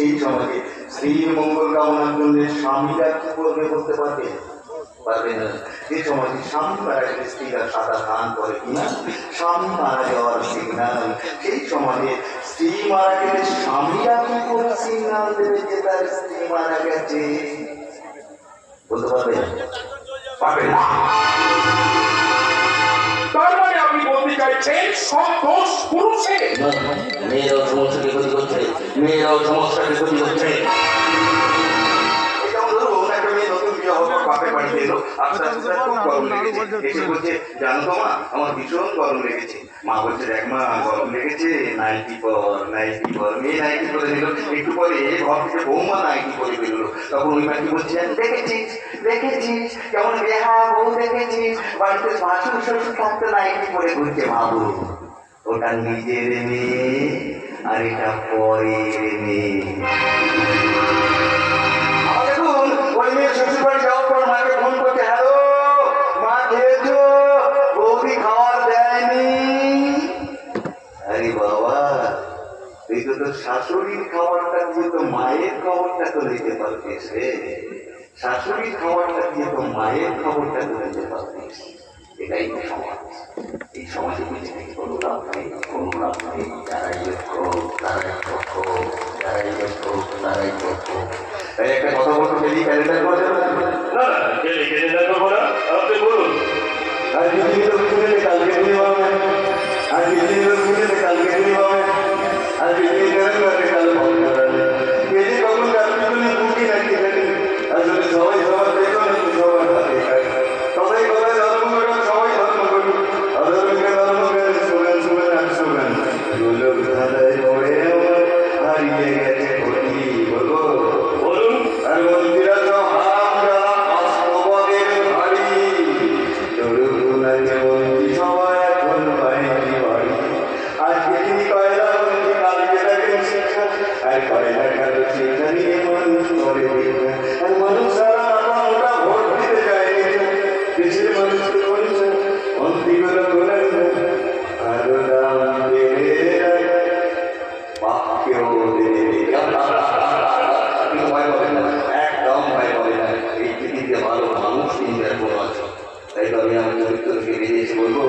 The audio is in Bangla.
সেই সমাজে স্ত্রীর মঙ্গল কামনার জন্য স্বামীরা কি করবে বলতে পারবে? পারবে না। যে সমাজে স্বামী মারা গেলে স্ত্রীরা সাদা ধান করে কিনা স্বামী মারা যাওয়ার সিগনাল, সেই সমাজে স্ত্রী মারা গেলে স্বামীরা কি করে সিগনাল দেবে যে তার স্ত্রী মারা গেছে? বলতে পারবে? পারবে না। তার মানে আপনি বলতে চাইছেন সব দোষ পুরুষের? মেয়েরাও সমস্যাকে ক্ষতি করছে, মেয়েরাও সমস্যাকে ক্ষতি করছে। জানো তো মা, আমার ভীষণ গরম লেগেছে। মা বলছে দেখ মা গরম লেগেছে, নাইটি পর নাইটি পর। মেয়ে নাইটি পরে নিল, একটু পরে ঘর থেকে বৌমা নাইটি পরে বেরোলো। তখন ওই মাটি বলছে দেখেছিস দেখেছিস কেমন বেহা বউ দেখেছিস, বাড়িতে শাশুড় শ্বশুর থাকতে নাইটি পরে ঘুরছে। ভাবু ওটা নিজের মেয়ে আর এটা পরের মেয়ে। ওই মেয়ে শ্বশুর বাড়ি যাওয়ার পর মাকে ফোন করছে, হ্যালো মা খেয়েছো? বৌদি খাওয়ার দেয়নি। আরে বাবা তুই তো তোর শাশুড়ির খাবারটা দিয়ে তো মায়ের খাবারটা তো নিতে পারতিস রে। শাশুড়ির খাবারটা দিয়ে তো মায়ের খাবারটা তো নিতে পারতিস। এটাই তো সমাজ। এই সমাজে বুঝে কোনো লাভ নেই, কোনো লাভ নেই। যারাই লক্ষ্য তারাই পক্ষ, যারাই লক্ষ্য তারাই পক্ষ। তাই একটা কথা বলতে পেলি ক্যালেন্ডার করা যাবে না? না না, ক্যালেন্ডার করবো না, আপনি বলুন। আর পৃথিবীর শুনেলে কালকে তুমি পাবে, আর পৃথিবীর শুনেলে কালকে তুমি পাবে, আর পৃথিবীর কাল পাবে। কেজি কখন কাল পিছনে মুখি রাখতে থাকে, আসলে সবাই সবার পেছনে সবার হাতে খায়। সবাই সবাই ধর্ম করুন, সবাই ধর্ম করুন, অধর্মকে ধর্ম করেন, শোনেন শোনেন আর শোনেন। দুলোক ধাঁধায় পড়ে হারিয়ে গেছে ঘটি। বলবো বলুন। আর মন্দিরা তো হারাম যারা অষ্টপদের ভারী, তরুণাকে বন্দি সবাই এখন পায়নি বাড়ি। আজকে তিনি কয়লা বন্দি, কালকে থাকেন শিক্ষা, আর কয়লা কালো শিক্ষা নিয়ে মানুষ করে দীক্ষা। আর মানুষ সারা ওটা ভোট দিতে যায় দেশের মানুষকে বলছে মন্ত্রীগুলো বলেন আরো দাম বেড়ে বাপকেও দেবে। ভয় পাবে না, একদম ভয় পাবে না। এই পৃথিবীতে ভালো মানুষ কিন্তু এখন আছে। তাই তো আমি আমার চরিত্রকে বেরিয়ে এসে বলবো